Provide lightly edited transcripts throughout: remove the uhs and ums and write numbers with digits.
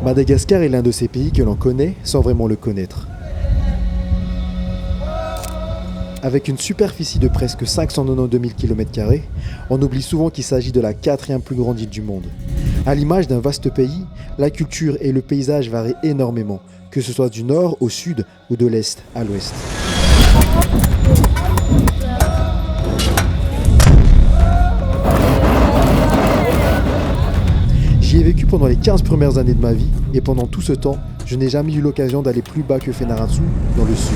Madagascar est l'un de ces pays que l'on connaît sans vraiment le connaître. Avec une superficie de presque 592 000 km², on oublie souvent qu'il s'agit de la 4e plus grande île du monde. À l'image d'un vaste pays, la culture et le paysage varient énormément, que ce soit du nord au sud ou de l'est à l'ouest. J'y ai vécu pendant les 15 premières années de ma vie et pendant tout ce temps, je n'ai jamais eu l'occasion d'aller plus bas que Fianarantsoa dans le sud.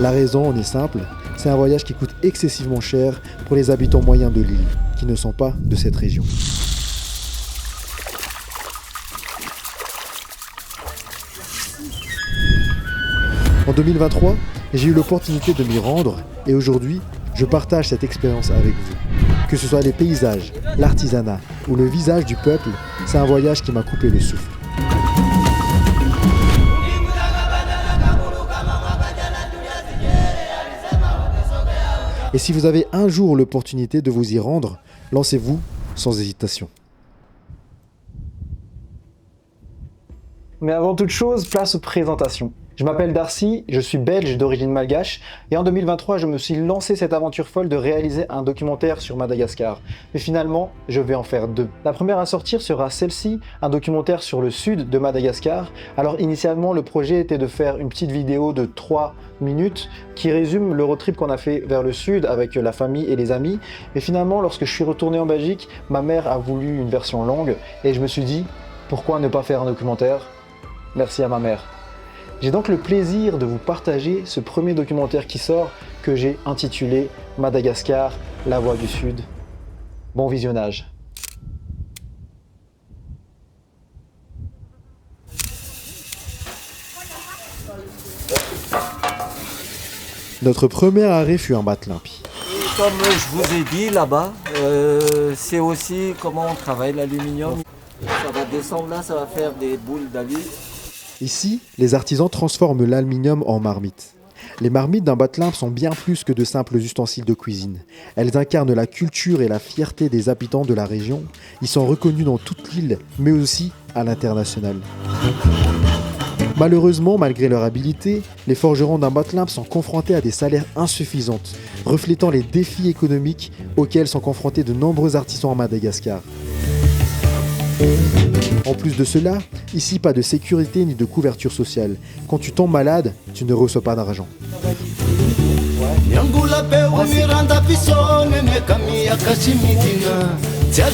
La raison en est simple, c'est un voyage qui coûte excessivement cher pour les habitants moyens de l'île, qui ne sont pas de cette région. En 2023, j'ai eu l'opportunité de m'y rendre et aujourd'hui, je partage cette expérience avec vous. Que ce soit les paysages, l'artisanat ou le visage du peuple, c'est un voyage qui m'a coupé le souffle. Et si vous avez un jour l'opportunité de vous y rendre, lancez-vous sans hésitation. Mais avant toute chose, place aux présentations. Je m'appelle Darcy, je suis belge d'origine malgache et en 2023, je me suis lancé cette aventure folle de réaliser un documentaire sur Madagascar. Mais finalement, je vais en faire deux. La première à sortir sera celle-ci, un documentaire sur le sud de Madagascar. Alors initialement, le projet était de faire une petite vidéo de 3 minutes qui résume le road trip qu'on a fait vers le sud avec la famille et les amis. Et finalement, lorsque je suis retourné en Belgique, ma mère a voulu une version longue et je me suis dit, pourquoi ne pas faire un documentaire? Merci à ma mère. J'ai donc le plaisir de vous partager ce premier documentaire qui sort que j'ai intitulé Madagascar, la voix du Sud. Bon visionnage. Notre premier arrêt fut un Matlimpi. Comme je vous ai dit là-bas, c'est aussi comment on travaille l'aluminium. Ça va descendre là, ça va faire des boules d'alu. Ici, les artisans transforment l'aluminium en marmites. Les marmites d'un Matlimpi sont bien plus que de simples ustensiles de cuisine. Elles incarnent la culture et la fierté des habitants de la région. Ils sont reconnus dans toute l'île, mais aussi à l'international. Malheureusement, malgré leur habileté, les forgerons d'un Matlimpi sont confrontés à des salaires insuffisants, reflétant les défis économiques auxquels sont confrontés de nombreux artisans à Madagascar. En plus de cela, ici pas de sécurité ni de couverture sociale. Quand tu tombes malade, tu ne reçois pas d'argent.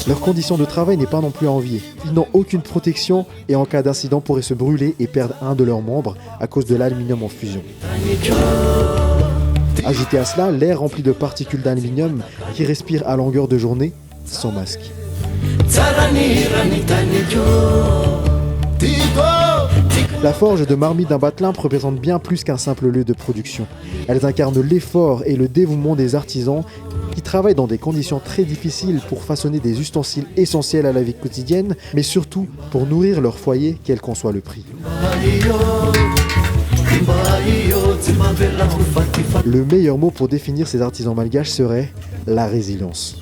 Leur condition de travail n'est pas non plus à envier. Ils n'ont aucune protection et en cas d'incident pourraient se brûler et perdre un de leurs membres à cause de l'aluminium en fusion. Ajoutez à cela l'air rempli de particules d'aluminium qui respirent à longueur de journée sans masque. La forge de marmite d'un Matlimpi représente bien plus qu'un simple lieu de production. Elles incarnent l'effort et le dévouement des artisans qui travaillent dans des conditions très difficiles pour façonner des ustensiles essentiels à la vie quotidienne, mais surtout pour nourrir leur foyer, quel qu'en soit le prix. Le meilleur mot pour définir ces artisans malgaches serait la résilience.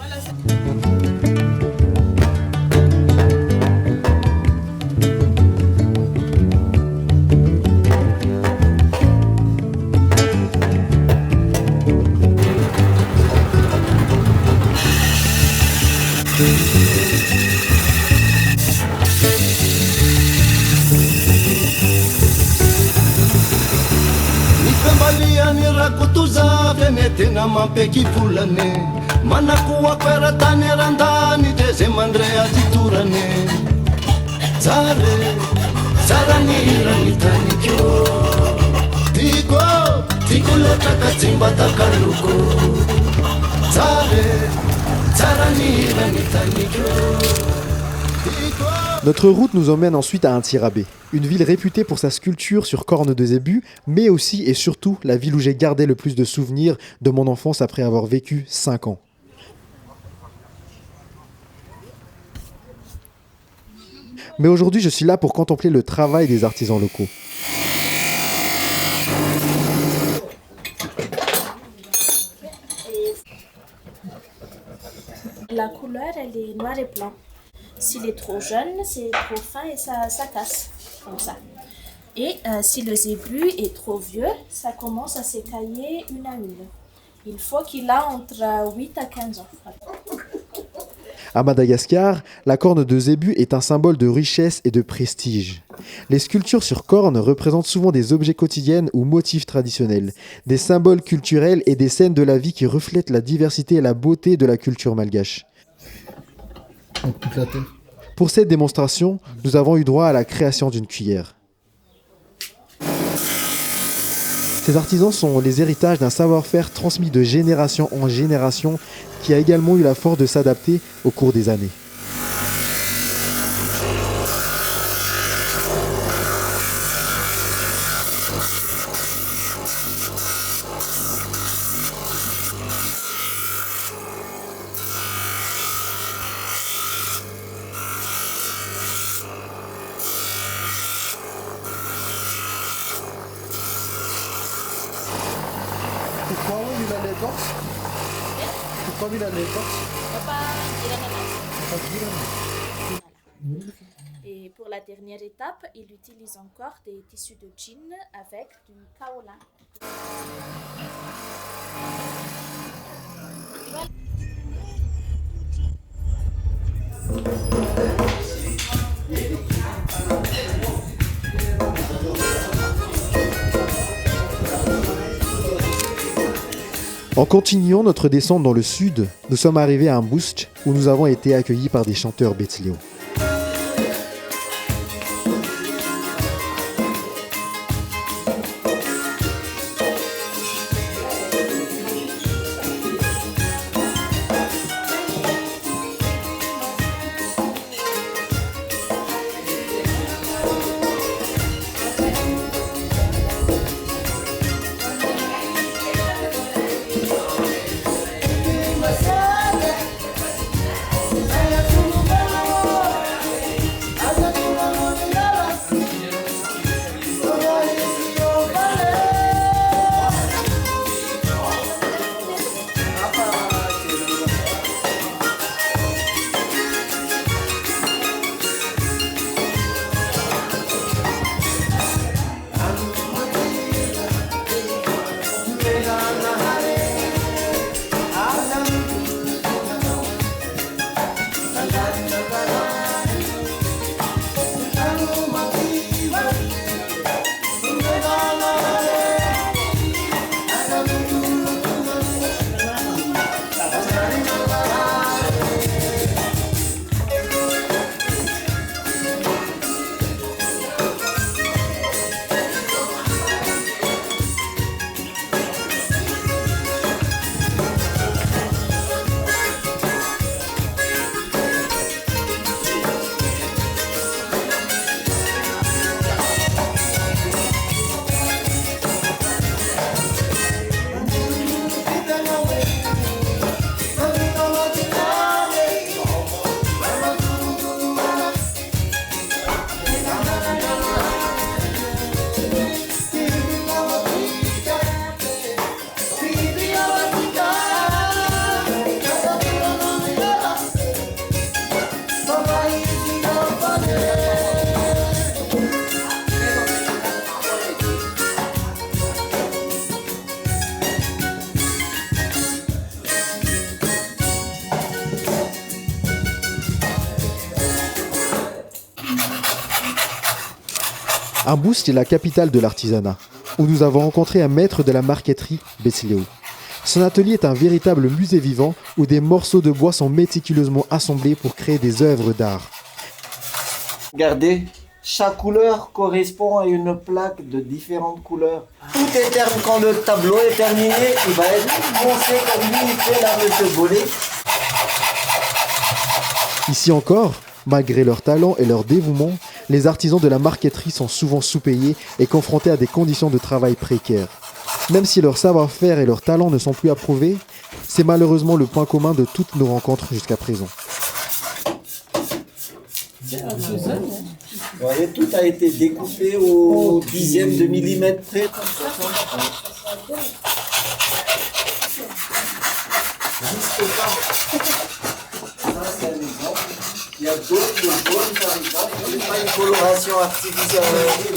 Tena mampeki fulane manakuwa kwera tane randani teze mandre aziturane tsare tsarani ranitani kyo tiko lota katsimba takaluko tsare tsarani ranitani kyo tiko Notre route nous emmène ensuite à Antsirabe, une ville réputée pour sa sculpture sur corne de zébu, mais aussi et surtout la ville où j'ai gardé le plus de souvenirs de mon enfance après avoir vécu 5 ans. Mais aujourd'hui, je suis là pour contempler le travail des artisans locaux. La couleur, elle est noir et blanc. S'il est trop jeune, c'est trop fin et ça casse, comme ça. Et si le zébu est trop vieux, ça commence à s'écailler une à une. Il faut qu'il a entre 8 à 15 ans. À Madagascar, la corne de zébu est un symbole de richesse et de prestige. Les sculptures sur corne représentent souvent des objets quotidiens ou motifs traditionnels, des symboles culturels et des scènes de la vie qui reflètent la diversité et la beauté de la culture malgache. Pour cette démonstration, nous avons eu droit à la création d'une cuillère. Ces artisans sont les héritages d'un savoir-faire transmis de génération en génération qui a également eu la force de s'adapter au cours des années. Et pour la dernière étape, il utilise encore des tissus de jean avec du kaolin. En continuant notre descente dans le sud, nous sommes arrivés à Mbouch où nous avons été accueillis par des chanteurs Bethleo. Mbouch est la capitale de l'artisanat, où nous avons rencontré un maître de la marqueterie, Bethleo. Son atelier est un véritable musée vivant où des morceaux de bois sont méticuleusement assemblés pour créer des œuvres d'art. Regardez, chaque couleur correspond à une plaque de différentes couleurs. Tout est terminé. Quand le tableau est terminé, il va être foncé comme lui, il fait là, monsieur Bollet. Ici encore, Malgré leur talent et leur dévouement, les artisans de la marqueterie sont souvent sous-payés et confrontés à des conditions de travail précaires. Même si leur savoir-faire et leur talent ne sont plus approuvés, c'est malheureusement le point commun de toutes nos rencontres jusqu'à présent. Voyez, tout a été découpé au dixième de millimètre près. Ça, c'est un exemple. Il y a d'autres jaunes, par exemple. Il n'y a pas une coloration artificielle.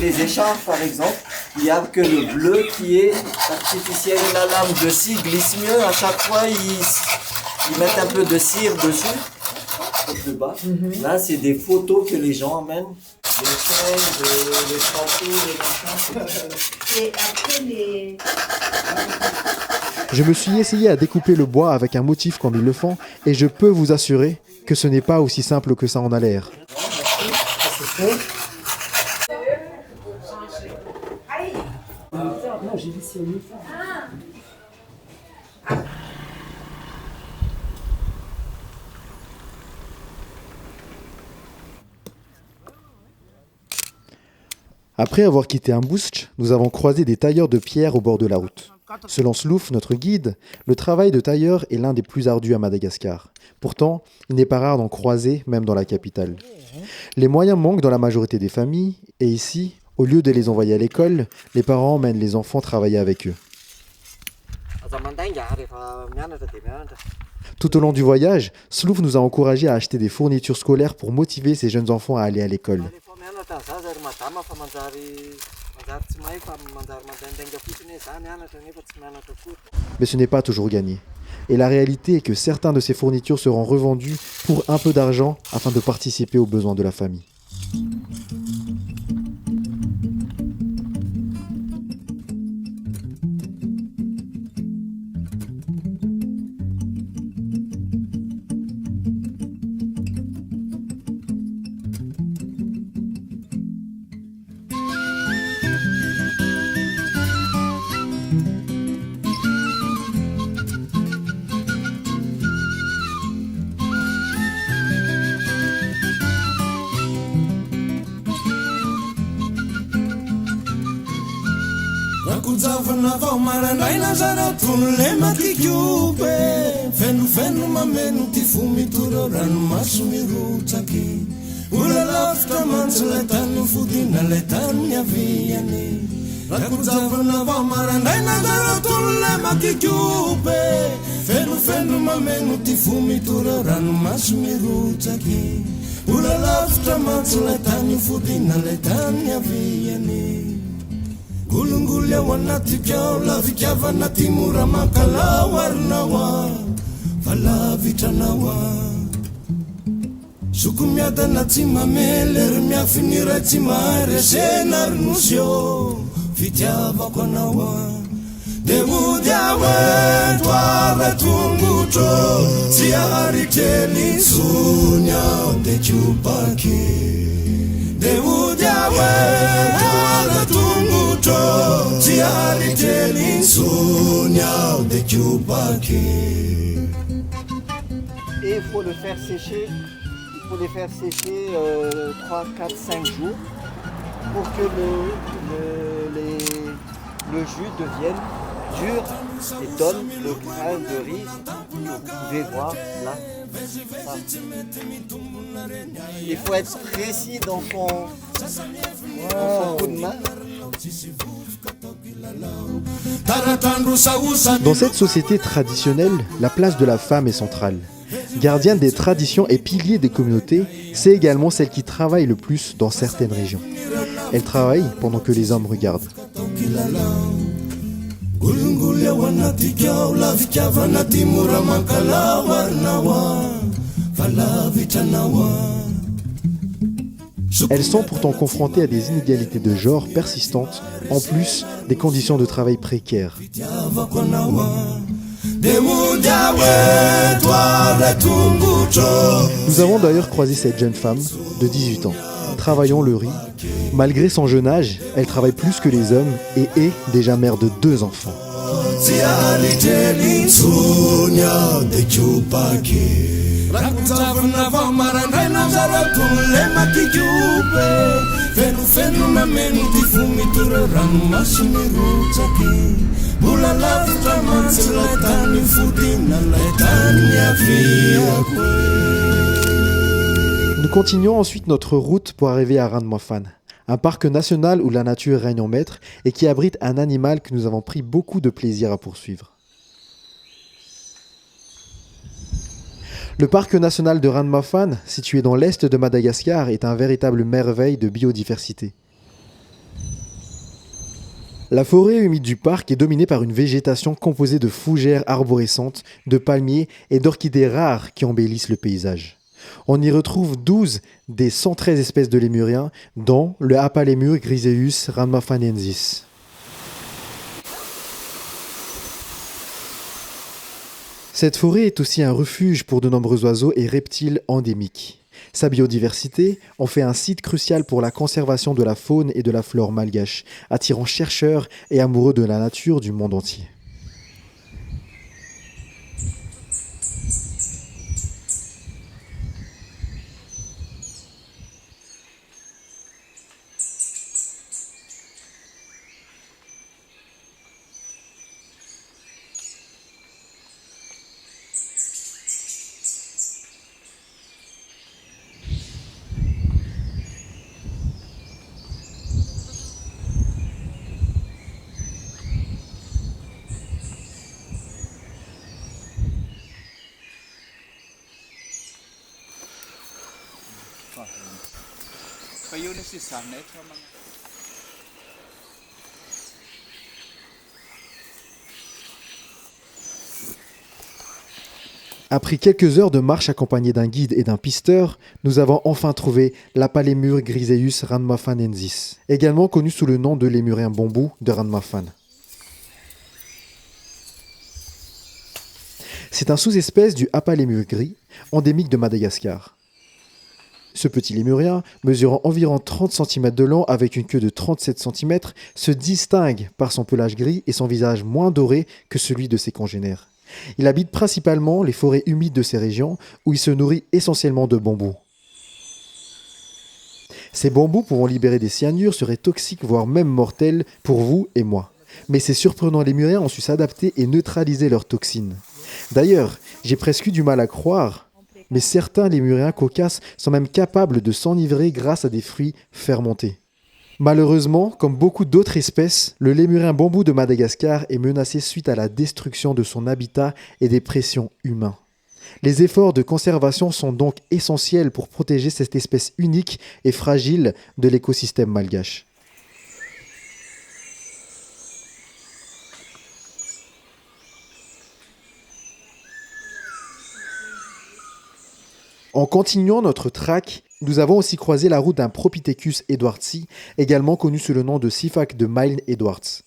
Les écharpes, par exemple, il n'y a que le bleu qui est artificiel. La lame de scie glisse mieux. À chaque fois, ils mettent un peu de cire dessus. De bas. Là, c'est des photos que les gens emmènent. Des chaînes, des châteaux, des machins. Et après les... Je me suis essayé à découper le bois avec un motif comme ils le font et je peux vous assurer que ce n'est pas aussi simple que ça en a l'air. Après avoir quitté Ambouch, nous avons croisé des tailleurs de pierre au bord de la route. Selon Slouf, notre guide, le travail de tailleur est l'un des plus ardus à Madagascar. Pourtant, il n'est pas rare d'en croiser, même dans la capitale. Les moyens manquent dans la majorité des familles, et ici, au lieu de les envoyer à l'école, les parents emmènent les enfants travailler avec eux. Tout au long du voyage, Slouf nous a encouragés à acheter des fournitures scolaires pour motiver ces jeunes enfants à aller à l'école. Mais ce n'est pas toujours gagné. Et la réalité est que certains de ces fournitures seront revendus pour un peu d'argent afin de participer aux besoins de la famille. Rakujavana vao marandraina zareo tono le makikope fenofeno mameno ty fomitoro ranomaso mirotsaky ola lavitra mantso lay tany fodina lay tany miaviany rakujavana vao marandraina zareo tono le makikope fenofeno mameno ty fomitoro ranomaso mirotsaky ola lavitra mantso lay tany fodina lay tany miaviany Gulungulya wanati kyao lavikavana timura makala warnawa valavitanawa Sukumyada natima meler miafinira timare senarnusyo vityava konawa Demudiawe tware tungucho siariteli sunya de chupaki Demudiawe tware tungucho siariteli sunya de chupaki Et il faut le faire sécher. Il faut les faire sécher 3, 4, 5 jours pour que le jus devienne dur et donne le grain de riz que vous pouvez voir là. Ça. Il faut être précis dans son coup de main. Dans cette société traditionnelle, la place de la femme est centrale. Gardienne des traditions et pilier des communautés, c'est également celle qui travaille le plus dans certaines régions. Elle travaille pendant que les hommes regardent. Elles sont pourtant confrontées à des inégalités de genre persistantes, en plus des conditions de travail précaires. Nous avons d'ailleurs croisé cette jeune femme de 18 ans, travaillant le riz. Malgré son jeune âge, elle travaille plus que les hommes et est déjà mère de 2 enfants. rakotavina vamarandraina zaratolole matikiope fenofenona meno ty fomitore ranomasiny rotsaky mbola lavitra mantsy lay tany fodina lay tany miaviako. Nous continuons ensuite notre route pour arriver à Ranomaphane, un parc national où la nature règne en maître et qui abrite un animal que nous avons pris beaucoup de plaisir à poursuivre. Le parc national de Ranomaphane, situé dans l'est de Madagascar, est un véritable merveille de biodiversité. La forêt humide du parc est dominée par une végétation composée de fougères arborescentes, de palmiers et d'orchidées rares qui embellissent le paysage. On y retrouve 12 des 113 espèces de lémuriens, dont le Hapalémur griseus ranmaphanensis. Cette forêt est aussi un refuge pour de nombreux oiseaux et reptiles endémiques. Sa biodiversité en fait un site crucial pour la conservation de la faune et de la flore malgache, attirant chercheurs et amoureux de la nature du monde entier. Après quelques heures de marche accompagnée d'un guide et d'un pisteur, nous avons enfin trouvé l'Hapalémur griseus ranmaphanensis, également connu sous le nom de lémurien bambou de Ranomaphane. C'est un sous-espèce du Hapalémur gris, endémique de Madagascar. Ce petit lémurien, mesurant environ 30 cm de long avec une queue de 37 cm, se distingue par son pelage gris et son visage moins doré que celui de ses congénères. Il habite principalement les forêts humides de ces régions où il se nourrit essentiellement de bambous. Ces bambous pouvant libérer des cyanures seraient toxiques voire même mortels pour vous et moi. Mais ces surprenants lémuriens ont su s'adapter et neutraliser leurs toxines. D'ailleurs, j'ai presque eu du mal à croire, mais certains lémuriens cocasses sont même capables de s'enivrer grâce à des fruits fermentés. Malheureusement, comme beaucoup d'autres espèces, le lémurien bambou de Madagascar est menacé suite à la destruction de son habitat et des pressions humaines. Les efforts de conservation sont donc essentiels pour protéger cette espèce unique et fragile de l'écosystème malgache. En continuant notre track, nous avons aussi croisé la route d'un Propithecus edwardsi, également connu sous le nom de Sifak de Milne Edwards.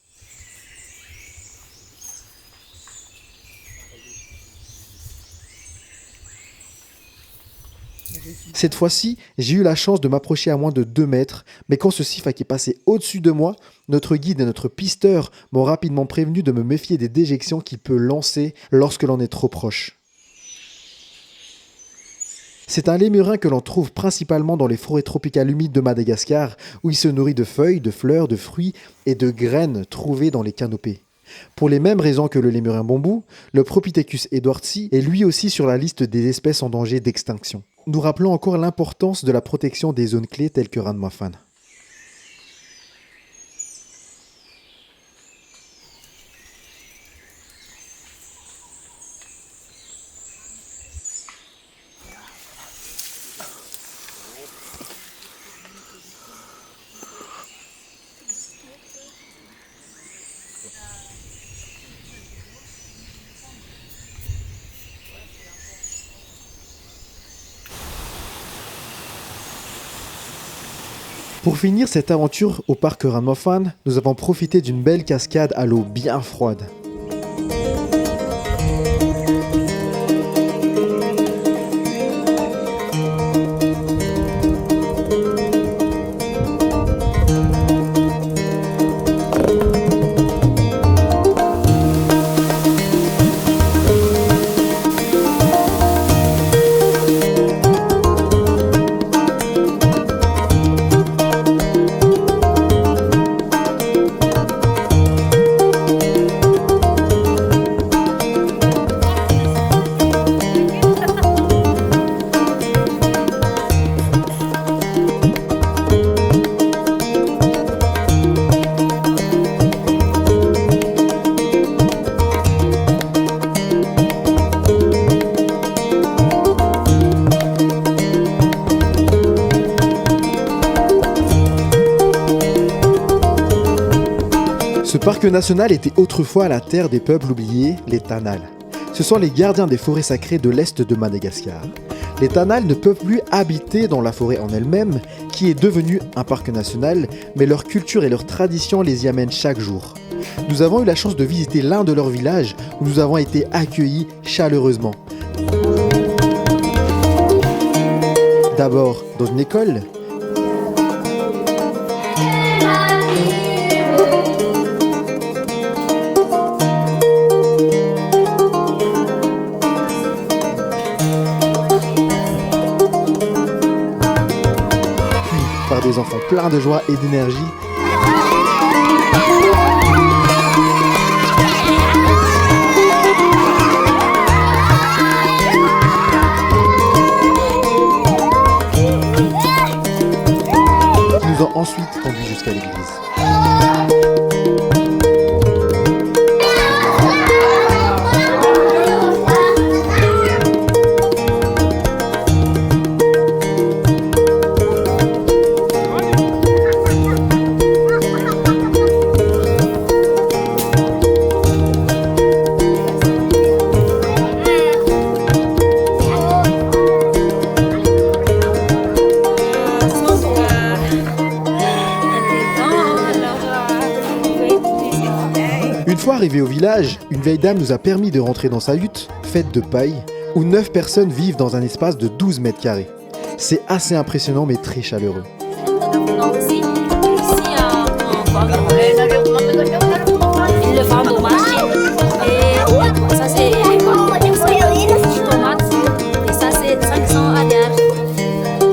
Cette fois-ci, j'ai eu la chance de m'approcher à moins de 2 mètres, mais quand ce Sifak est passé au-dessus de moi, notre guide et notre pisteur m'ont rapidement prévenu de me méfier des déjections qu'il peut lancer lorsque l'on est trop proche. C'est un lémurin que l'on trouve principalement dans les forêts tropicales humides de Madagascar, où il se nourrit de feuilles, de fleurs, de fruits et de graines trouvées dans les canopées. Pour les mêmes raisons que le lémurin bambou, le Propithecus edwardsi est lui aussi sur la liste des espèces en danger d'extinction. Nous rappelons encore l'importance de la protection des zones clés telles que Ranomaphane. Pour finir cette aventure au parc Ranomaphane, nous avons profité d'une belle cascade à l'eau bien froide. parc national était autrefois la terre des peuples oubliés, les Tanals. Ce sont les gardiens des forêts sacrées de l'est de Madagascar. Les Tanals ne peuvent plus habiter dans la forêt en elle-même, qui est devenue un parc national, mais leur culture et leurs traditions les y amènent chaque jour. Nous avons eu la chance de visiter l'un de leurs villages où nous avons été accueillis chaleureusement. D'abord dans une école. Par des enfants pleins de joie et d'énergie. Qui nous ont ensuite conduits jusqu'à l'église. Une fois arrivés au village, une vieille dame nous a permis de rentrer dans sa hutte, faite de paille, où 9 personnes vivent dans un espace de 12 mètres carrés. C'est assez impressionnant mais très chaleureux. Ils le vendent au marché. Et ça c'est tomates. Et ça c'est 500 ADR.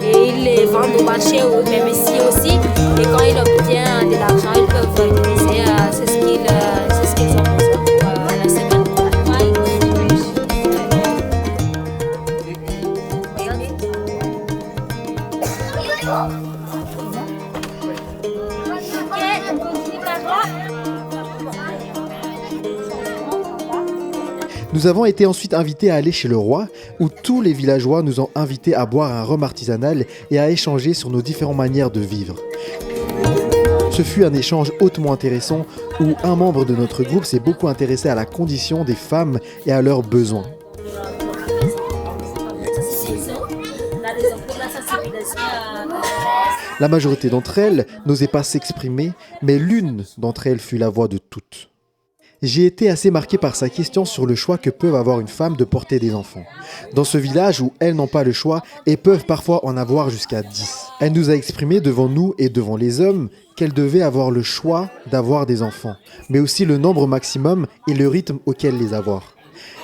Et ils les vendent au marché ou même ici aussi. Et quand ils obtiennent de l'argent, ils peuvent utiliser c'est ce qu'ils ont besoin pour la semaine. Nous avons été ensuite invités à aller chez le roi, où tous les villageois nous ont invités à boire un rhum artisanal et à échanger sur nos différentes manières de vivre. Ce fut un échange hautement intéressant où un membre de notre groupe s'est beaucoup intéressé à la condition des femmes et à leurs besoins. La majorité d'entre elles n'osaient pas s'exprimer, mais l'une d'entre elles fut la voix de toutes. J'ai été assez marqué par sa question sur le choix que peuvent avoir une femme de porter des enfants. Dans ce village où elles n'ont pas le choix et peuvent parfois en avoir jusqu'à 10. Elle nous a exprimé devant nous et devant les hommes qu'elles devaient avoir le choix d'avoir des enfants, mais aussi le nombre maximum et le rythme auquel les avoir.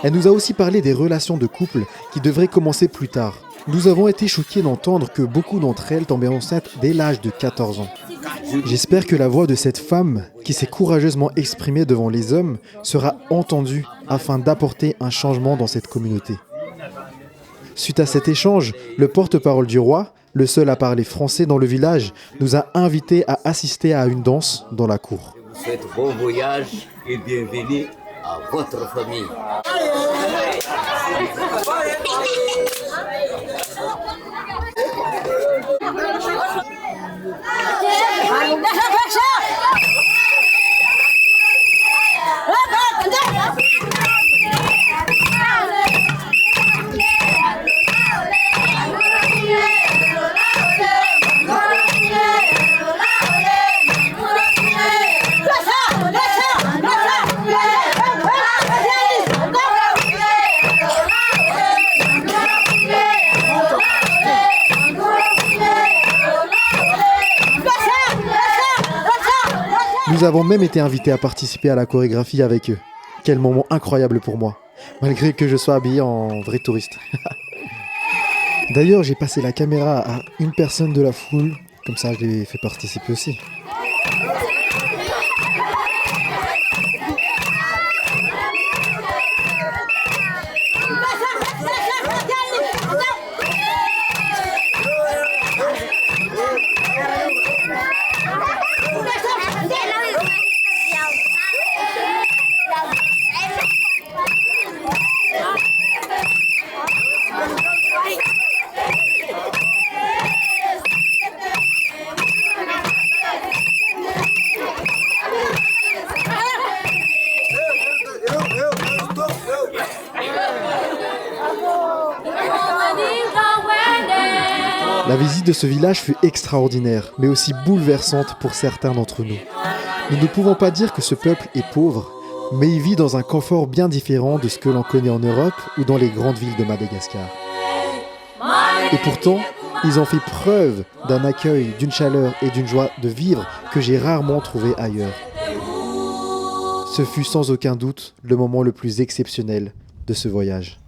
Elle nous a aussi parlé des relations de couple qui devraient commencer plus tard. Nous avons été choqués d'entendre que beaucoup d'entre elles tombaient enceintes dès l'âge de 14 ans. J'espère que la voix de cette femme, qui s'est courageusement exprimée devant les hommes, sera entendue afin d'apporter un changement dans cette communauté. Suite à cet échange, le porte-parole du roi, le seul à parler français dans le village, nous a invités à assister à une danse dans la cour. Je vous souhaite bon voyage et bienvenue à votre famille. Nous avons même été invités à participer à la chorégraphie avec eux. Quel moment incroyable pour moi, malgré que je sois habillé en vrai touriste. D'ailleurs, j'ai passé la caméra à une personne de la foule, comme ça je l'ai fait participer aussi. de ce village fut extraordinaire, mais aussi bouleversante pour certains d'entre nous. Nous ne pouvons pas dire que ce peuple est pauvre, mais il vit dans un confort bien différent de ce que l'on connaît en Europe ou dans les grandes villes de Madagascar. Et pourtant, ils ont fait preuve d'un accueil, d'une chaleur et d'une joie de vivre que j'ai rarement trouvé ailleurs. Ce fut sans aucun doute le moment le plus exceptionnel de ce voyage.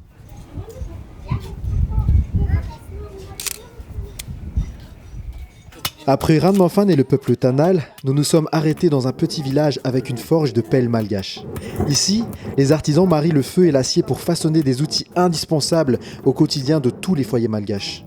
Après Ranmanfan et le peuple Tanal, nous nous sommes arrêtés dans un petit village avec une forge de pelle malgache. Ici, les artisans marient le feu et l'acier pour façonner des outils indispensables au quotidien de tous les foyers malgaches.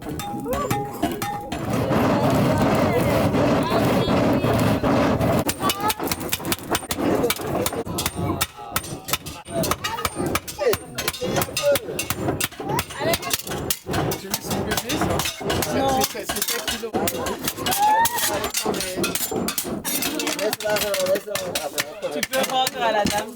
Tu peux rendre à la dame.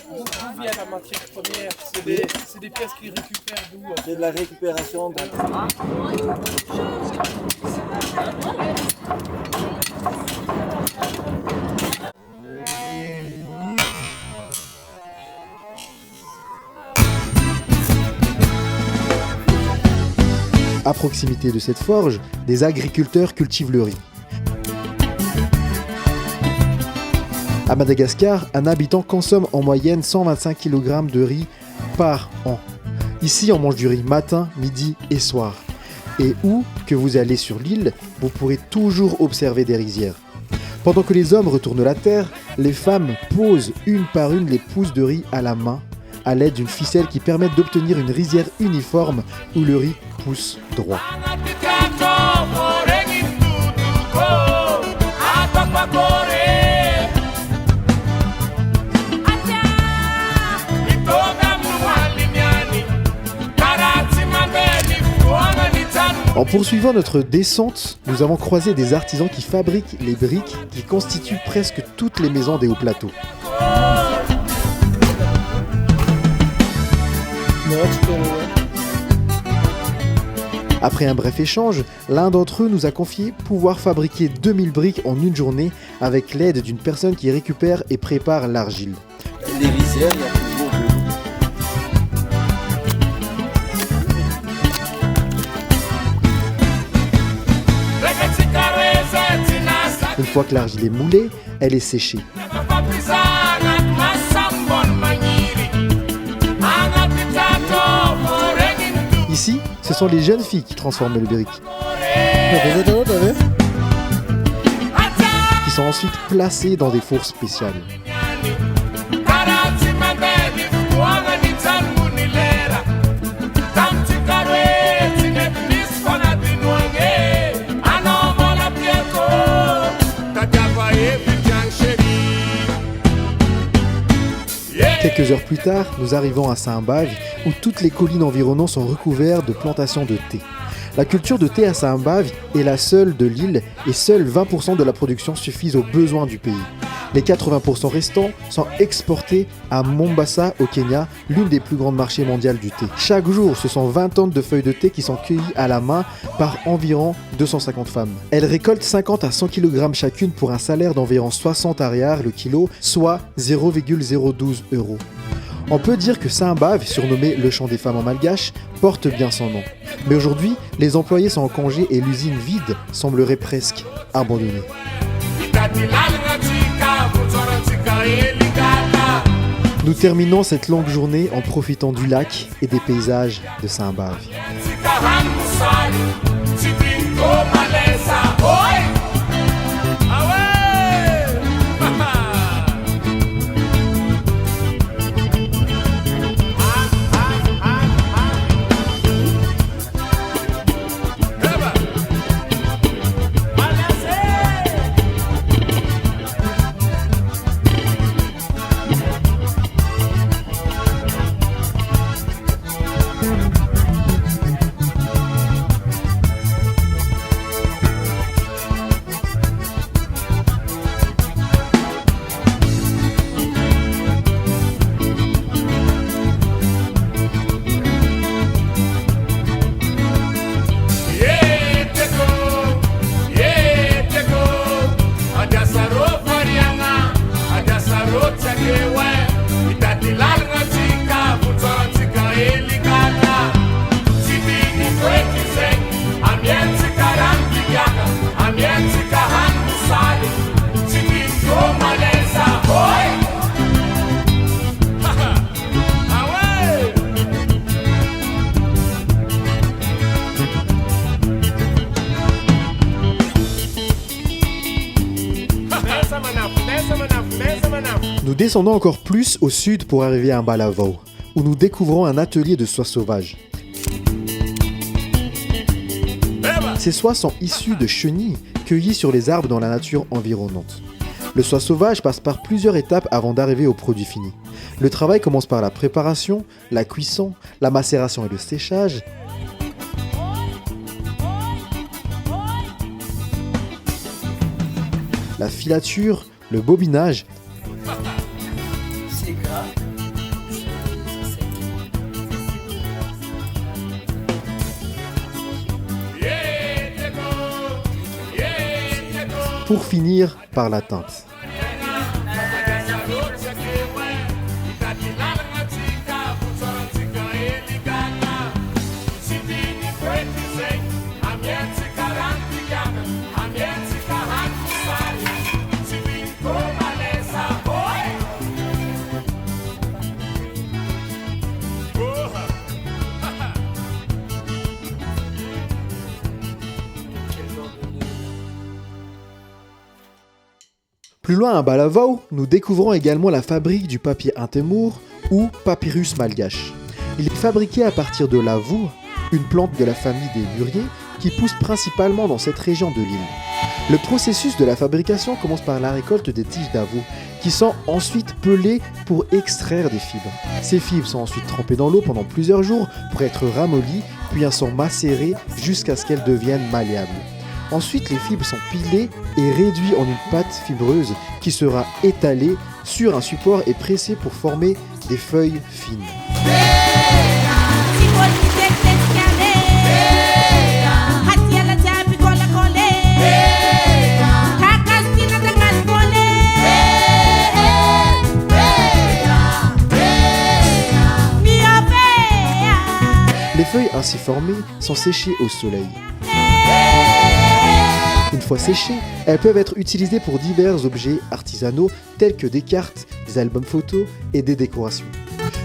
D'où vient la matière première? C'est des pièces qui récupèrent d'où? C'est de la récupération de... À proximité de cette forge, des agriculteurs cultivent le riz. À Madagascar, un habitant consomme en moyenne 125 kg de riz par an. Ici, on mange du riz matin, midi et soir. Et où que vous allez sur l'île, vous pourrez toujours observer des rizières. Pendant que les hommes retournent la terre, les femmes posent une par une les pousses de riz à la main, à l'aide d'une ficelle qui permet d'obtenir une rizière uniforme où le riz pousse droit. En poursuivant notre descente, nous avons croisé des artisans qui fabriquent les briques qui constituent presque toutes les maisons des hauts plateaux. Après un bref échange, l'un d'entre eux nous a confié pouvoir fabriquer 2000 briques en une journée avec l'aide d'une personne qui récupère et prépare l'argile. Les rizières, il y a toujours de... Une fois que l'argile est moulée, elle est séchée. Ici, ce sont les jeunes filles qui transforment le brick. Qui sont ensuite placées dans des fours spéciales. Quelques heures plus tard, nous arrivons à Saint-Bave, où toutes les collines environnantes sont recouvertes de plantations de thé. La culture de thé à Saint-Bave est la seule de l'île et seuls 20% de la production suffisent aux besoins du pays. Les 80% restants sont exportés à Mombasa au Kenya, l'une des plus grandes marchés mondiales du thé. Chaque jour, ce sont 20 tonnes de feuilles de thé qui sont cueillies à la main par environ 250 femmes. Elles récoltent 50 à 100 kg chacune pour un salaire d'environ 60 ariars le kilo, soit 0,012 €. On peut dire que Saint-Bave, surnommé le champ des femmes en malgache, porte bien son nom. Mais aujourd'hui, les employés sont en congé et l'usine vide semblerait presque abandonnée. Nous terminons cette longue journée en profitant du lac et des paysages de Saint-Bave. descendons encore plus au sud pour arriver à Mbalavao, où nous découvrons un atelier de soies sauvages. Ces soies sont issues de chenilles cueillies sur les arbres dans la nature environnante. Le soie sauvage passe par plusieurs étapes avant d'arriver au produit fini. Le travail commence par la préparation, la cuisson, la macération et le séchage. La filature, le bobinage. Pour finir par la teinte. Plus loin à Mbalavao, nous découvrons également la fabrique du papier Intemur ou papyrus malgache. Il est fabriqué à partir de l'avour, une plante de la famille des mûriers qui pousse principalement dans cette région de l'île. Le processus de la fabrication commence par la récolte des tiges d'avour qui sont ensuite pelées pour extraire des fibres. Ces fibres sont ensuite trempées dans l'eau pendant plusieurs jours pour être ramollies, puis elles sont macérées jusqu'à ce qu'elles deviennent malléables. Ensuite, les fibres sont pilées et réduites en une pâte fibreuse qui sera étalée sur un support et pressée pour former des feuilles fines. Les feuilles ainsi formées sont séchées au soleil. Une fois séchées, elles peuvent être utilisées pour divers objets artisanaux tels que des cartes, des albums photos et des décorations.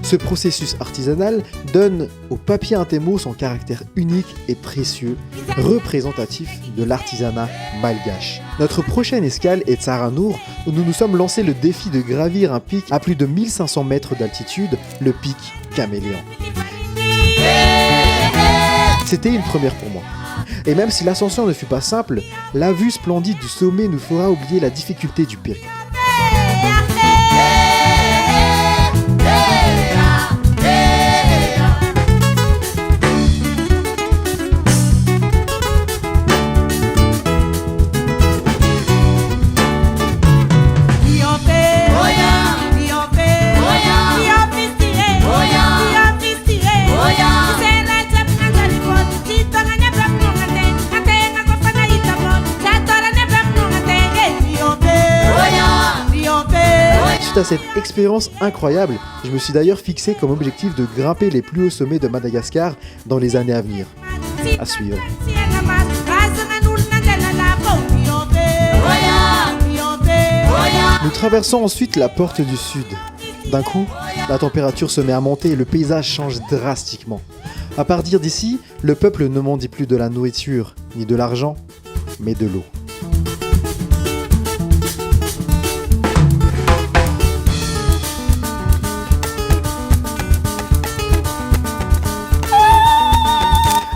Ce processus artisanal donne au papier Intemur son caractère unique et précieux, représentatif de l'artisanat malgache. Notre prochaine escale est Tsaranour, où nous nous sommes lancé le défi de gravir un pic à plus de 1500 mètres d'altitude, le pic Caméléon. C'était une première pour moi. Et même si l'ascension ne fut pas simple, la vue splendide du sommet nous fera oublier la difficulté du périple. Suite à cette expérience incroyable, je me suis d'ailleurs fixé comme objectif de grimper les plus hauts sommets de Madagascar dans les années à venir. À suivre. Nous traversons ensuite la porte du sud. D'un coup, la température se met à monter et le paysage change drastiquement. À partir d'ici, le peuple ne mendie plus de la nourriture, ni de l'argent, mais de l'eau.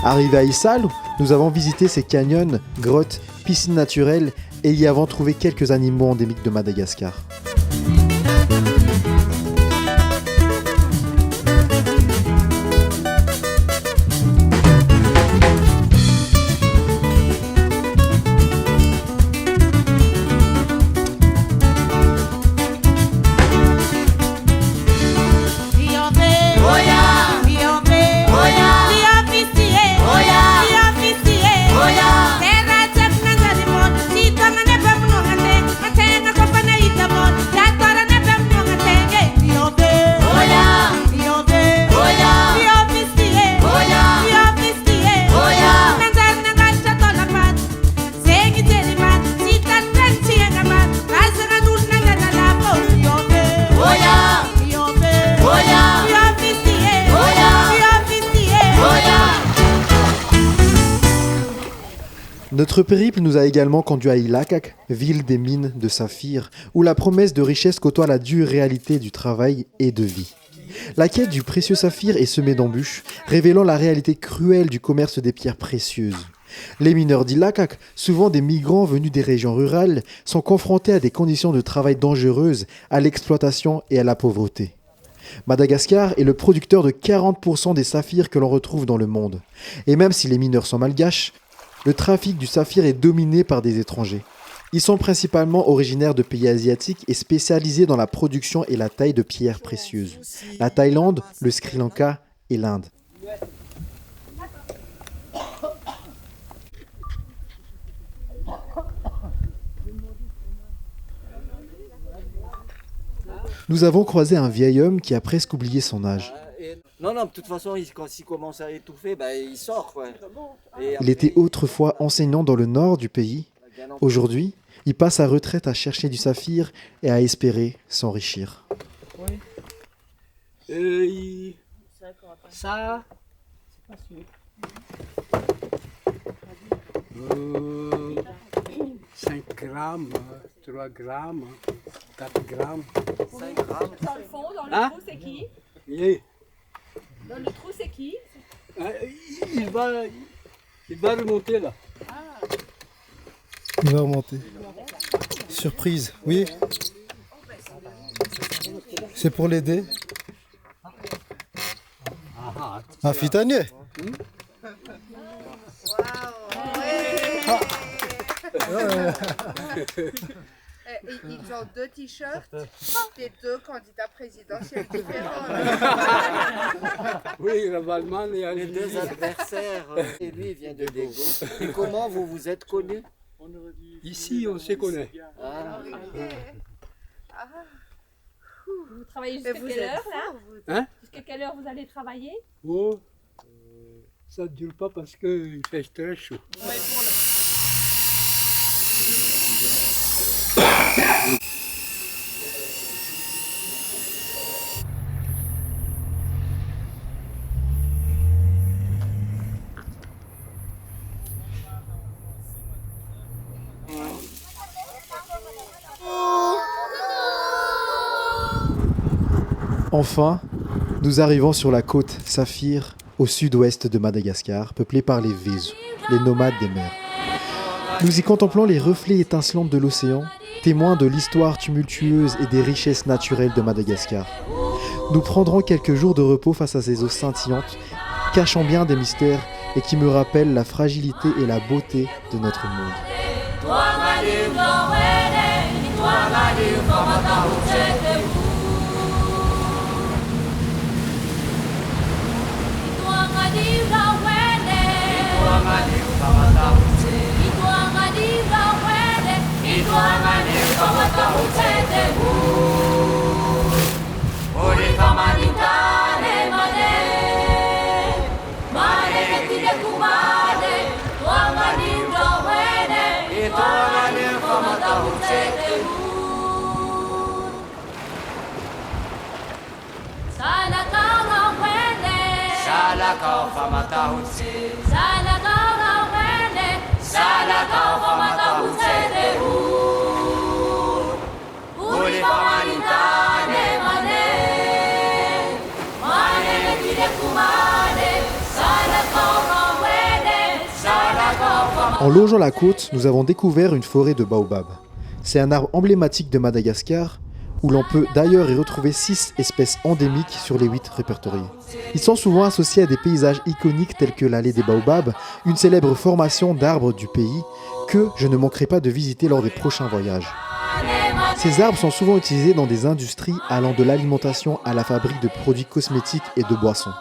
Arrivé à Issal, nous avons visité ces canyons, grottes, piscines naturelles et y avons trouvé quelques animaux endémiques de Madagascar. Notre périple nous a également conduit à Ilakak, ville des mines de saphir, où la promesse de richesse côtoie la dure réalité du travail et de vie. La quête du précieux saphir est semée d'embûches, révélant la réalité cruelle du commerce des pierres précieuses. Les mineurs d'Ilakak, souvent des migrants venus des régions rurales, sont confrontés à des conditions de travail dangereuses, à l'exploitation et à la pauvreté. Madagascar est le producteur de 40% des saphirs que l'on retrouve dans le monde. Et même si les mineurs sont malgaches, le trafic du saphir est dominé par des étrangers. Ils sont principalement originaires de pays asiatiques et spécialisés dans la production et la taille de pierres précieuses. La Thaïlande, le Sri Lanka et l'Inde. Nous avons croisé un vieil homme qui a presque oublié son âge. Non, de toute façon, quand il commence à étouffer, il sort. Quoi. Il était autrefois enseignant dans le nord du pays. Aujourd'hui, il passe sa retraite à chercher du saphir et à espérer s'enrichir. Ça, 5 grammes, 3 grammes, 4 grammes. 5 grammes. Dans le fond, dans le trou, c'est qui? Oui. Dans le trou, c'est qui? Il va remonter là. Il va remonter. Surprise, oui. C'est pour l'aider. Ah, fitanier. Ils ont 2 t-shirts des 2 candidats présidentiels différents. Oui, Ravalman et Les 2 adversaires. Et lui, il vient de Dego. Et comment vous vous êtes connus? Ici, on se connaît. Vous travaillez jusqu'à quelle heure là? Hein? Jusqu'à quelle heure vous allez travailler? Oh, ça ne dure pas parce qu'il fait très chaud. Enfin, nous arrivons sur la côte Saphir, au sud-ouest de Madagascar, peuplée par les Vezu, les nomades des mers. Nous y contemplons les reflets étincelants de l'océan, témoins de l'histoire tumultueuse et des richesses naturelles de Madagascar. Nous prendrons quelques jours de repos face à ces eaux scintillantes, cachant bien des mystères et qui me rappellent la fragilité et la beauté de notre monde. En longeant la côte, nous avons découvert une forêt de baobab. C'est un arbre emblématique de Madagascar, où l'on peut d'ailleurs y retrouver 6 espèces endémiques sur les 8 répertoriées. Ils sont souvent associés à des paysages iconiques tels que l'allée des baobabs, une célèbre formation d'arbres du pays que je ne manquerai pas de visiter lors des prochains voyages. Ces arbres sont souvent utilisés dans des industries allant de l'alimentation à la fabrique de produits cosmétiques et de boissons.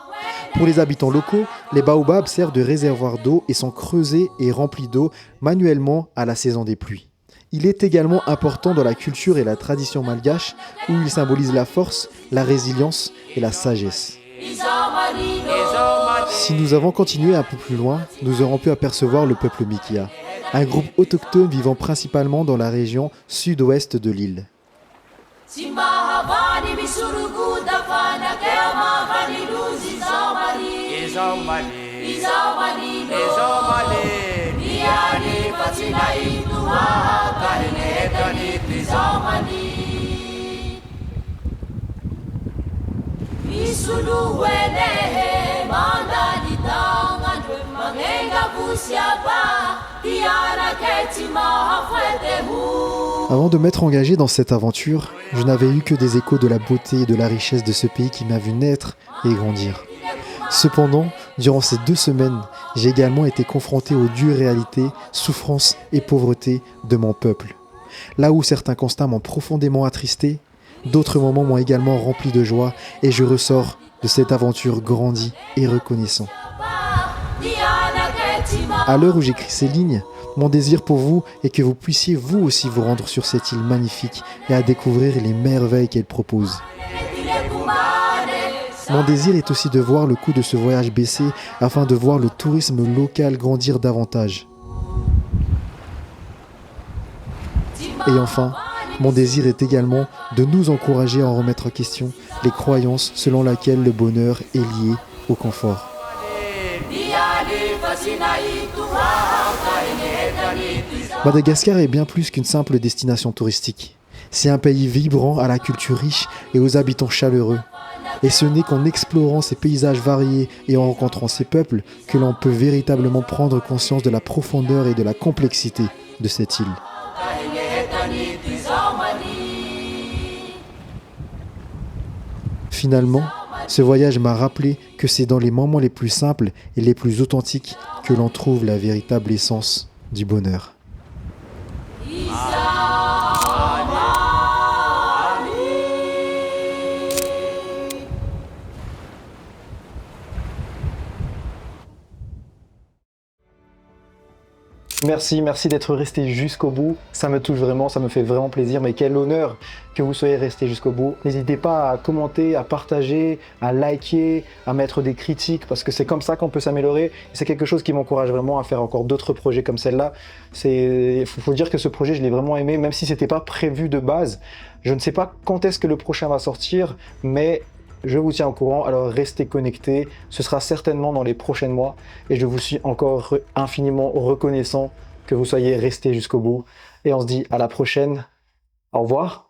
Pour les habitants locaux, les baobabs servent de réservoir d'eau et sont creusés et remplis d'eau manuellement à la saison des pluies. Il est également important dans la culture et la tradition malgache où il symbolise la force, la résilience et la sagesse. Si nous avons continué un peu plus loin, nous aurons pu apercevoir le peuple Mikia, un groupe autochtone vivant principalement dans la région sud-ouest de l'île. Avant de m'être engagé dans cette aventure, je n'avais eu que des échos de la beauté et de la richesse de ce pays qui m'a vu naître et grandir. Cependant, durant ces 2 semaines, j'ai également été confronté aux dures réalités, souffrances et pauvreté de mon peuple. Là où certains constats m'ont profondément attristé, d'autres moments m'ont également rempli de joie et je ressors de cette aventure grandi et reconnaissant. À l'heure où j'écris ces lignes, mon désir pour vous est que vous puissiez vous aussi vous rendre sur cette île magnifique et à découvrir les merveilles qu'elle propose. Mon désir est aussi de voir le coût de ce voyage baisser afin de voir le tourisme local grandir davantage. Et enfin, mon désir est également de nous encourager à en remettre en question les croyances selon lesquelles le bonheur est lié au confort. Madagascar est bien plus qu'une simple destination touristique. C'est un pays vibrant à la culture riche et aux habitants chaleureux. Et ce n'est qu'en explorant ces paysages variés et en rencontrant ces peuples que l'on peut véritablement prendre conscience de la profondeur et de la complexité de cette île. Finalement, ce voyage m'a rappelé que c'est dans les moments les plus simples et les plus authentiques que l'on trouve la véritable essence du bonheur. Merci d'être resté jusqu'au bout. Ça me touche vraiment, ça me fait vraiment plaisir. Mais quel honneur que vous soyez resté jusqu'au bout. N'hésitez pas à commenter, à partager, à liker, à mettre des critiques parce que c'est comme ça qu'on peut s'améliorer. C'est quelque chose qui m'encourage vraiment à faire encore d'autres projets comme celle-là. Il faut dire que ce projet, je l'ai vraiment aimé, même si c'était pas prévu de base. Je ne sais pas quand est-ce que le prochain va sortir, mais je vous tiens au courant, alors restez connectés, ce sera certainement dans les prochains mois et je vous suis encore infiniment reconnaissant que vous soyez restés jusqu'au bout et on se dit à la prochaine, au revoir.